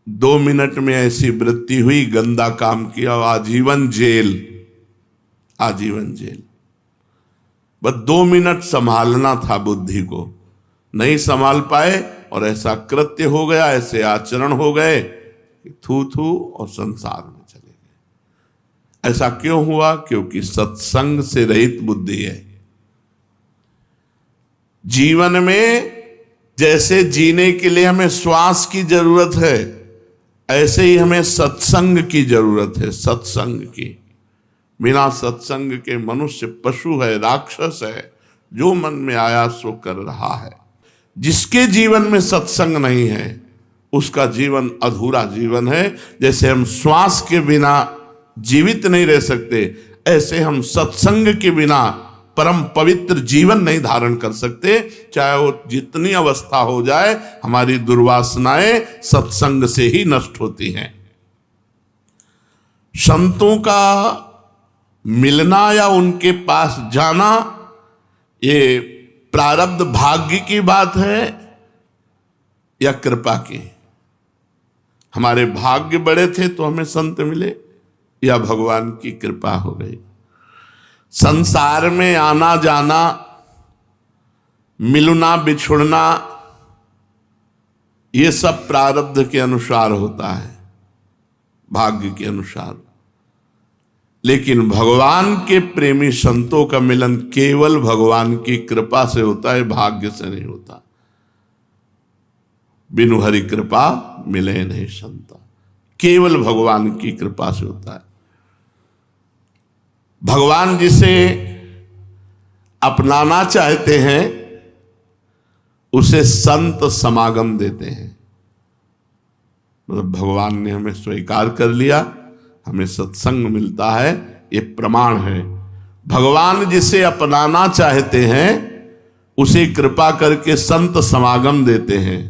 2 minute में ऐसी वृत्ति हुई, गंदा काम किया, आजीवन जेल, आजीवन जेल। बस 2 मिनट संभालना था बुद्धि को, नहीं संभाल पाए और ऐसा कृत्य हो गया, ऐसे आचरण हो गए कि थू थू और संसार में चले गए। ऐसा क्यों हुआ? क्योंकि सत्संग से रहित बुद्धि है। जीवन में जैसे जीने के लिए हमें श्वास की जरूरत है, ऐसे ही हमें सत्संग की जरूरत है। सत्संग की, बिना सत्संग के मनुष्य पशु है, राक्षस है, जो मन में आया सो कर रहा है। जिसके जीवन में सत्संग नहीं है उसका जीवन अधूरा जीवन है। जैसे हम श्वास के बिना जीवित नहीं रह सकते, ऐसे हम सत्संग के बिना परम पवित्र जीवन नहीं धारण कर सकते। चाहे वो जितनी अवस्था हो जाए, हमारी दुर्वासनाएं सत्संग से ही नष्ट होती हैं। संतों का मिलना या उनके पास जाना, ये प्रारब्ध भाग्य की बात है या कृपा की? हमारे भाग्य बड़े थे तो हमें संत मिले, या भगवान की कृपा हो गई? संसार में आना जाना, मिलना बिछुड़ना, ये सब प्रारब्ध के अनुसार होता है, भाग्य के अनुसार। लेकिन भगवान के प्रेमी संतों का मिलन केवल भगवान की कृपा से होता है, भाग्य से नहीं होता। बिनु हरि कृपा मिले नहीं संता, केवल भगवान की कृपा से होता है। भगवान जिसे अपनाना चाहते हैं उसे संत समागम देते हैं। मतलब भगवान ने हमें स्वीकार कर लिया, हमें सत्संग मिलता है, ये प्रमाण है। भगवान जिसे अपनाना चाहते हैं उसे कृपा करके संत समागम देते हैं,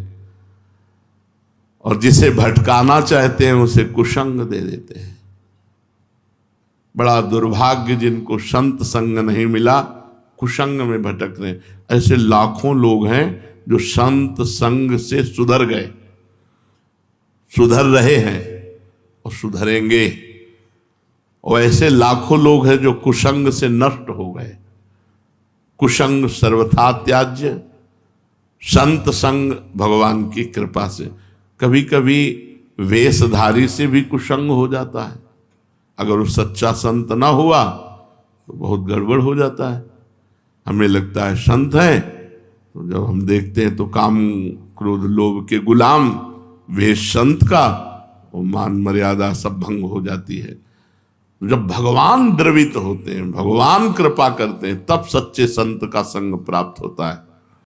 और जिसे भटकाना चाहते हैं उसे कुसंग दे देते हैं। बड़ा दुर्भाग्य जिनको संत संग नहीं मिला, कुसंग में भटक रहे। ऐसे लाखों लोग हैं जो संत संग से सुधर गए, सुधर रहे हैं और सुधरेंगे, और ऐसे लाखों लोग हैं जो कुसंग से नष्ट हो गए। कुसंग सर्वथा त्याज्य, संत संग भगवान की कृपा से। कभी कभी वेशधारी से भी कुसंग हो जाता है, अगर वो सच्चा संत ना हुआ तो बहुत गड़बड़ हो जाता है। हमें लगता है संत है, तो जब हम देखते हैं तो काम क्रोध लोभ के गुलाम वेश संत का, वो मान मर्यादा सब भंग हो जाती है। जब भगवान द्रवित होते हैं, भगवान कृपा करते हैं, तब सच्चे संत का संग प्राप्त होता है।